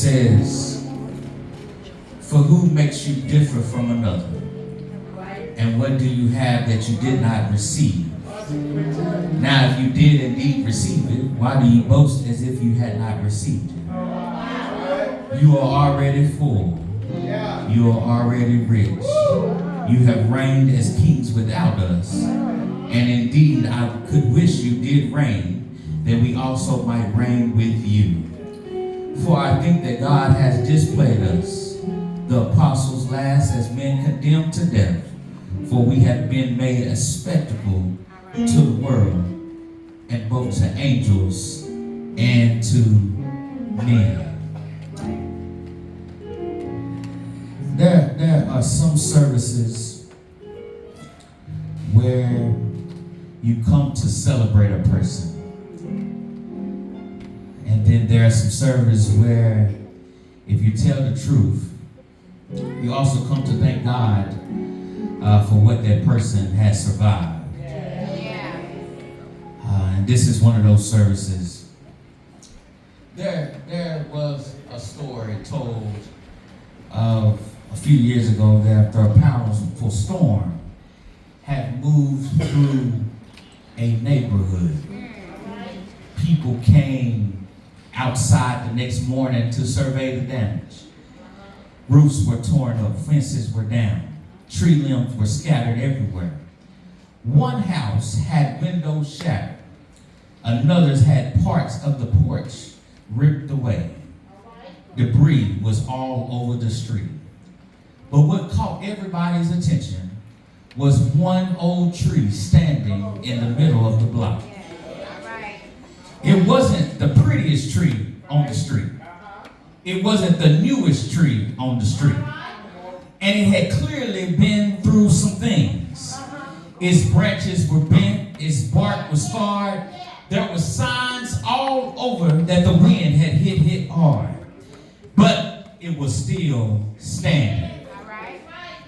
says, for who makes you different from another? And what do you have that you did not receive? Now, if you did indeed receive it, why do you boast as if you had not received it? You are already full. You are already rich. You have reigned as kings without us. And indeed, I could wish you did reign, that we also might reign with you. For I think that God has displayed us, the apostles last, as men condemned to death. For we have been made a spectacle to the world, and both to angels and to men. There are some services where you come to celebrate a person. And then there are some services where, if you tell the truth, you also come to thank God for what that person has survived. And this is one of those services. There was a story told of a few years ago that after a powerful storm had moved through a neighborhood, people came outside the next morning to survey the damage. Roofs were torn up, fences were down, tree limbs were scattered everywhere. One house had windows shattered. Another's had parts of the porch ripped away. Debris was all over the street. But what caught everybody's attention was one old tree standing in the middle of the block. It wasn't the prettiest tree on the street. It wasn't the newest tree on the street. And it had clearly been through some things. Its branches were bent, its bark was scarred. There were signs all over that the wind had hit hard. But it was still standing.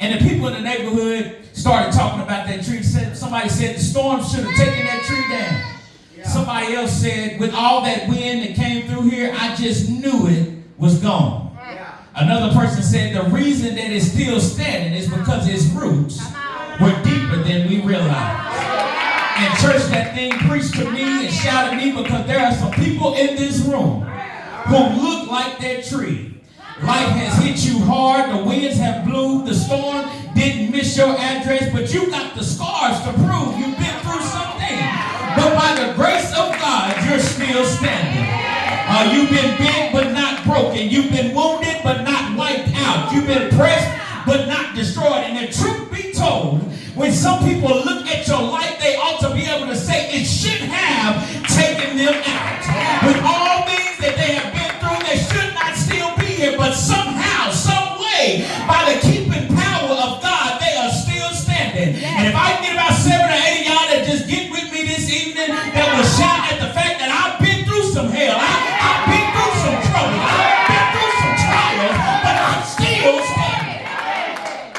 And the people in the neighborhood started talking about that tree. Somebody said the storm should have taken that tree down. Somebody else said, with all that wind that came through here, I just knew it was gone. Another person said the reason that it's still standing is because its roots were deeper than we realized. And church, that thing preached to me and shouted me, because there are some people in this room who look like that tree. Life has hit you hard. The winds have blew. The storm didn't miss your address, but you got the scars to prove you've been through something. But by the grace of God, you're still standing. You've been bent but not broken. You've been wounded but not wiped out. You've been pressed but not destroyed. And the truth be told, when some people look at your life, they ought to be able to say it should have taken them out. With all things that they have been through, they should not still be here. But somehow, some way, by the keeping power of God, they are still standing. And if I can get about 7 or 8 of y'all that just get with me this evening, that will shout at the fact that I've been through some hell. I've been through some trouble. I've been through some trials, but I'm still standing.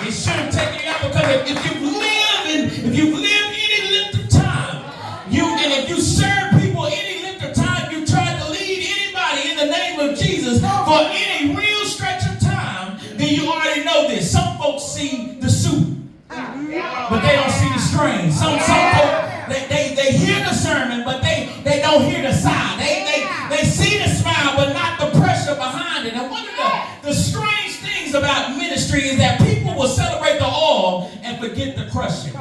It should have taken you out, because if you've lived any length of time, and if you serve people any length of time, you tried to lead anybody in the name of Jesus for any real stretch of time, then you already know this. Some folks see the suit, but they don't see the strain. Some folks, they hear the sermon, but they don't hear the sign. They see the smile, but not the pressure behind it. And one of the strange things about ministry is that people will celebrate the oil and forget the crushing.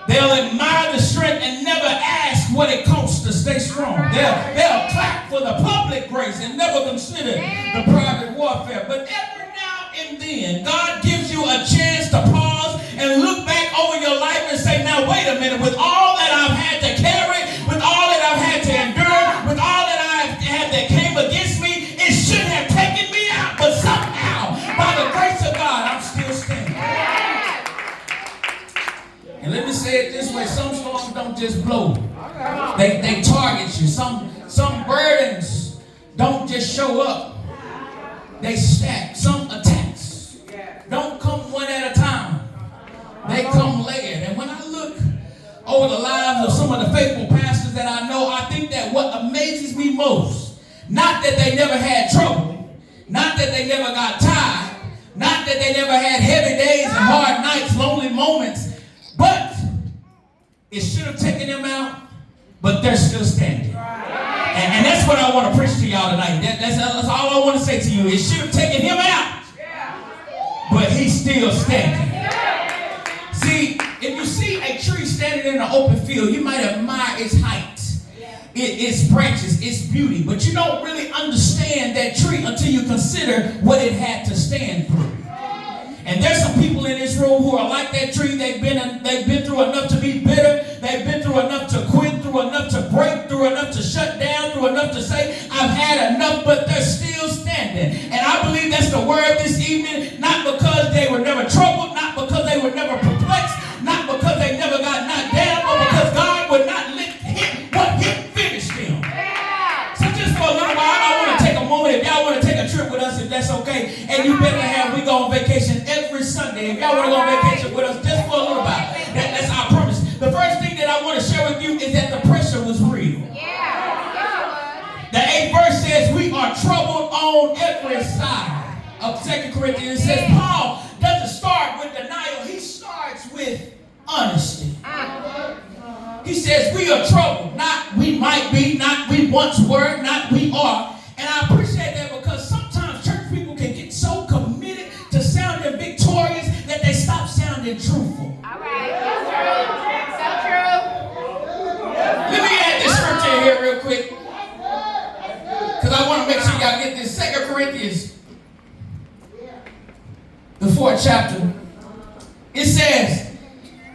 They'll admire the strength and never ask what it costs to stay strong. They'll clap for the public grace and never consider the private warfare. But every now and then, God gives you a chance to pause and look back over your life and say, now wait a minute, with all that I've had to carry, with all that I've had to endure, with all that I've had that came against me, it should have taken me out. But somehow, by the grace of God, I'm still standing. And let me say it this way, some storms don't just blow. They target you. Some burdens don't just show up. They stack. Some attacks don't come one at a time. They come layered. And when I look over the lives of some of the faithful pastors that I know, I think that what amazes me most. Not that they never had trouble. Not that they never got tired. Not that they never had heavy days and hard nights, lonely moments. But it should have taken them out, but they're still standing. And that's what I want to preach to y'all tonight. That's all I want to say to you. It should have taken him out, but he's still standing. See, if you see a tree standing in an open field, you might admire its height, its branches, its beauty, but you don't really understand that tree until you consider what it had to stand through. And there's some people in this room who are like that tree. They've been through enough to be bitter. They've been through enough to quit, through enough to break, through enough to shut down, through enough to say, I've had enough, but they're still standing. And I believe that's the word this evening, not because they were never troubled, not because they were never perplexed, not because they never got knocked down, but because God would not let what hit finish them. So just for a little while, I want to take a moment. If y'all want to take a trip with us, if that's okay, and you better have, we go on vacation every Sunday. If y'all want to go on vacation with us, just for a little while, that's our promise. The first thing that I want to share with you is that the pressure was real. The 8th verse says, we are troubled on every side. Of 2 Corinthians, it says, Paul doesn't start with denial. He starts with honesty. He says, we are troubled. Not we might be, not we once were, not we are. And I appreciate that because sometimes church people can get so committed to sounding victorious that they stop sounding truthful. All right. So true. Let me add this scripture here real quick, because I want to make sure y'all get this. 2 Corinthians, the 4th chapter. It says,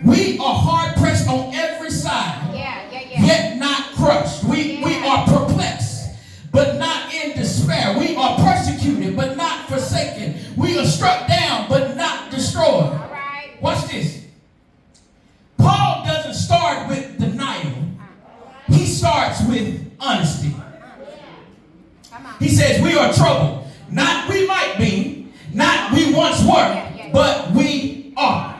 we are hard pressed on every side, yet not crushed. We are perplexed, but not in despair. We are persecuted, but not forsaken. We are struck down, but not destroyed. Right. Watch this. Paul doesn't start with denial. He starts with honesty. He says, we are troubled. Not we might be, not we once were, but we are.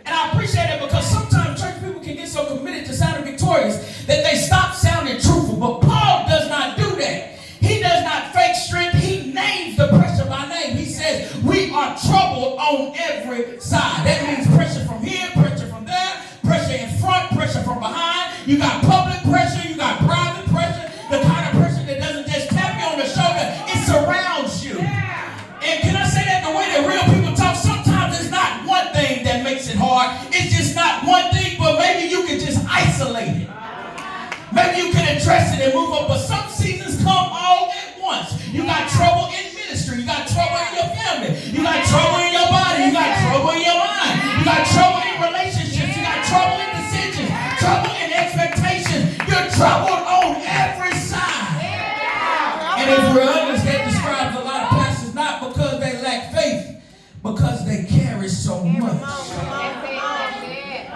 And I appreciate it because sometimes church people can get so committed to sounding victorious that they stop sounding truthful. But Paul does not do that. He does not fake strength. He names the pressure by name. He says, we are troubled on every side. That means pressure from here, pressure from there, pressure in front, pressure from behind. You got public pressure, you got private pressure, the kind of pressure that doesn't just tap you on the shoulder, it surrounds you. And can I say that the way that real people talk, sometimes it's not one thing that makes it hard. It's just not one thing, but maybe you can just isolate it. Maybe you can address it and move up, but some seasons come all at once. You got trouble in ministry, you got trouble in your family, you got trouble in your body, you got trouble in your mind, you got trouble in relationships, you got trouble in decisions, trouble in expectations. You're troubled on every side. And if we're honest, that describes a lot of pastors not because they lack faith, because they carry so much.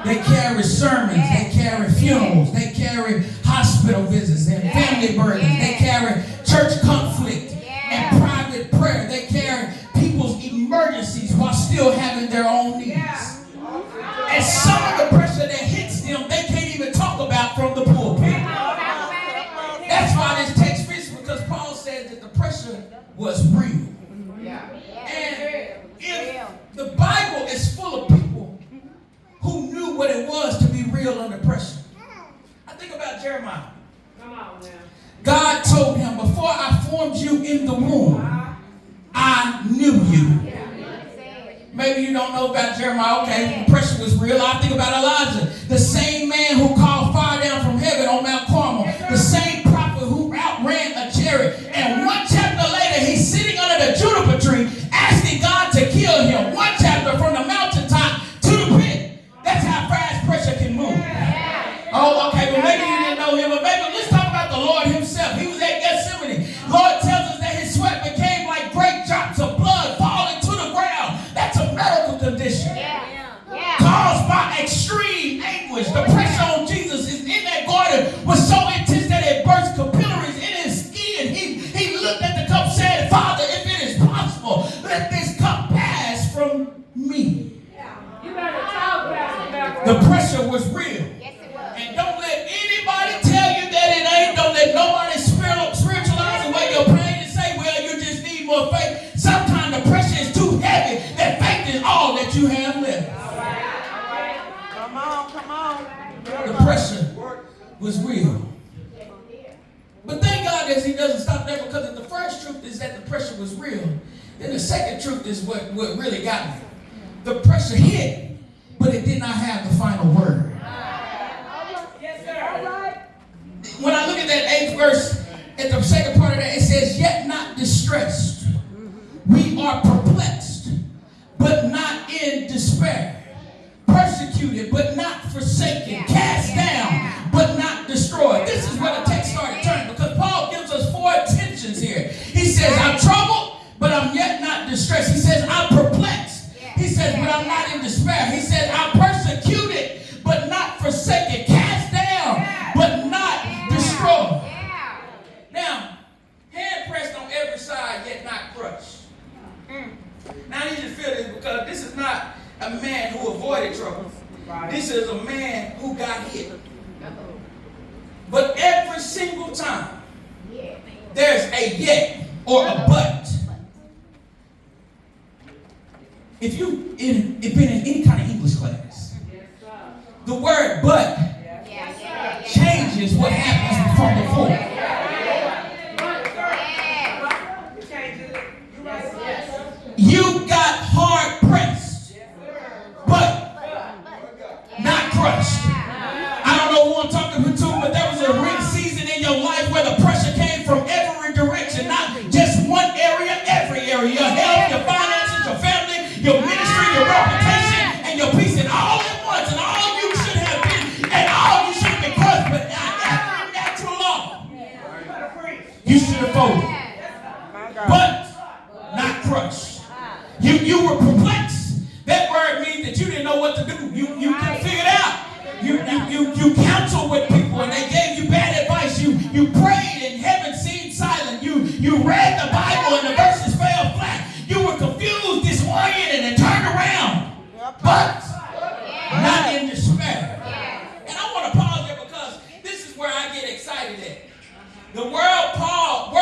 They carry sermons, they carry funerals, they carry hospital visits and family burdens, they carry church conflict and private prayer, they carry people's emergencies while still having their own needs. And some of the pressure that hits them, they can't even talk about from the pulpit. That's why this text fits, because Paul said that the pressure was real. And if the Bible is full of people who knew what it was to be real under pressure. I think about Jeremiah. Come on now. God told him, before I formed you in the womb, I knew you. Maybe you don't know about Jeremiah. Okay, the pressure was real. I think about Elijah, the same man who called fire down from heaven on Mount Carmel, the same prophet who outran a chariot. And one chapter later, he's sitting under the juniper tree, asking God to kill him. One chapter from the mountaintop to the pit. That's how fast pressure can move. Oh, okay, but maybe you didn't know him, but maybe let's talk about the Lord himself. He was at Gethsemane. Lord tells us that his sweat became like great drops of blood falling to the ground. That's a medical condition caused by extreme anguish. The pressure on Jesus is in that garden was so intense that it burst capillaries in his skin. He looked at the cup, said, Father, if it is possible, let this cup pass from me. You better talk about it. The pressure was real. And don't let anybody tell you that it ain't. Don't let nobody was real. But thank God that he doesn't stop there, because if the first truth is that the pressure was real, then the second truth is what really got me. The pressure hit, but it did not have the final word. Yes, sir. When I look at that 8th verse, at the second part of that, it says, yet not distressed. We are perplexed, but not in despair. Persecuted, but not forsaken. Cast down, but not destroyed. This is where the text started turning, because Paul gives us 4 tensions here. He says, I'm troubled, but I'm yet not distressed. He says, I'm perplexed. He says, but I'm not in despair. He says, I'm persecuted, but not forsaken. Cast down, but not destroyed. Now, hand pressed on every side, yet not crushed. Now I need you to feel this, because this is not a man who avoided trouble. This is a man who got hit. But every single time, there's a yet or a but. If you've been in any kind of English class, the word but changes what happens from before. You got hard pressed, but not crushed. I don't know who I'm talking to, but there was a real season in your life where the pressure came from every direction, not just one area, every area. Your health, your finances, your family, your ministry, your reputation, and your peace, and all at once, and all you should have been, and all you should have been crushed, but after natural law, you should have folded, but not crushed. You were perplexed. That word means that you didn't know what to do. You couldn't figure it out. You counseled with people and they gave you bad advice. You prayed and heaven seemed silent. You read the Bible and the verses fell flat. You were confused, disoriented, and turned around. But not in despair. And I want to pause there, because this is where I get excited at. The word Paul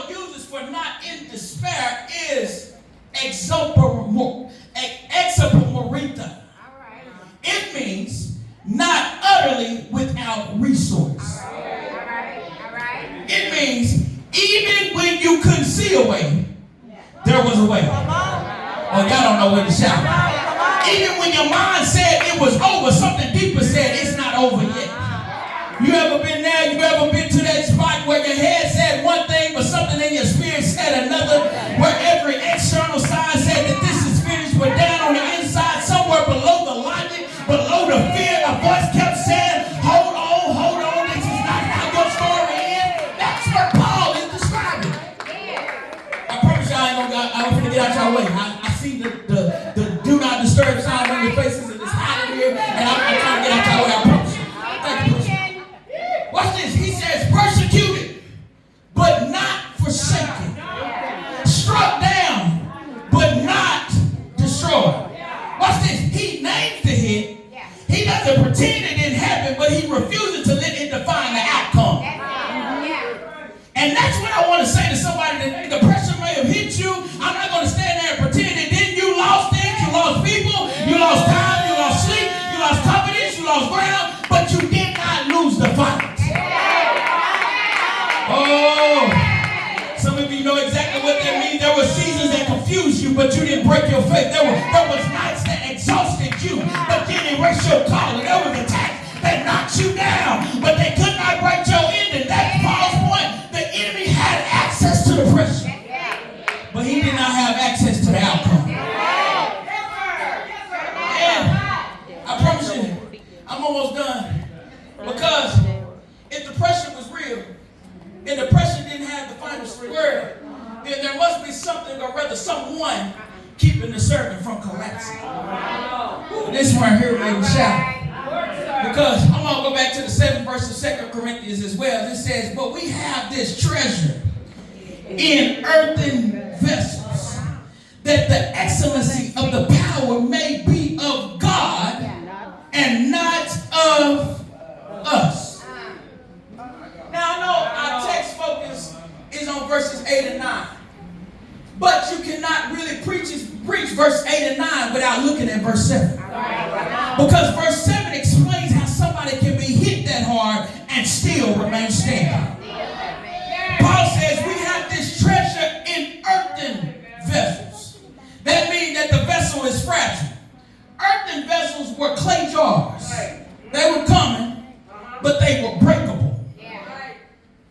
uses for not in despair is exopermorita. It means not utterly without resource. It means even when you couldn't see a way, there was a way. Oh, y'all don't know where to shout. Even when your mind said it was over, something deeper said it's not over yet. You ever been there? You ever been to that spot where your head said one thing, but something in your spirit said another? Where every external sign said that this is finished, but down on the inside, somewhere below the logic, below the fear, a voice kept saying, hold on, this is not how your story ends. That's what Paul is describing. I promise you I'm going to get out your way. I see the do not disturb sign on your faces in this hot here, and I'm trying to get out your way. I promise you. Thank you. Watch this. He says persecuted, but not forsaken. Struck down, but not destroyed. Watch this. He names the hit. He doesn't pretend it didn't happen, but he refuses to let it define the outcome. And that's what I want to say to somebody today. The pressure may have hit you. I'm not going to stand there and pretend it didn't. You lost things. You lost people. You lost time. You lost sleep. You lost confidence. You lost ground. But you did not lose the fight. Oh, some of you know exactly what that means. There were seasons that confused you, but you didn't break your faith. There was nights that exhausted you, but didn't erase your calling. There was attacks that knocked you down, but they could not break your ending. That's Paul's point. The enemy had access to the pressure, but he did not have access to the outcome. And I promise you, I'm almost done. Because if the pressure was real, and the pressure didn't have the final word, then there must be something, or rather someone, keeping the servant from collapsing. Ooh, this one here made me shout. Because I'm going to go back to the 7th verse of 2 Corinthians as well. It says, but we have this treasure in earthen vessels, that the excellency of the power may be of God and not of us. Now I know our text focus is on verses 8 and 9. But you cannot really preach verse 8 and 9 without looking at verse 7. Because verse 7 explains how somebody can be hit that hard and still remains standing. Paul says we have this treasure in earthen vessels. That means that the vessel is fragile. Earthen vessels were clay jars. They were common, but they were breakable.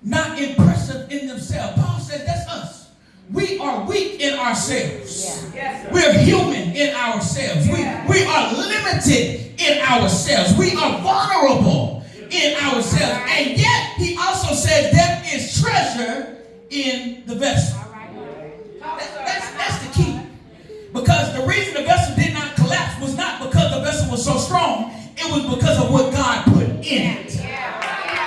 Not impressive in themselves. Paul says that's us. We are weak in ourselves. We're human in ourselves. We are limited in ourselves. We are vulnerable in ourselves. And yet, he also says there is treasure in the vessel. That's the key. Because the reason the vessel did not collapse was not because the vessel was so strong. It was because of what God put in it.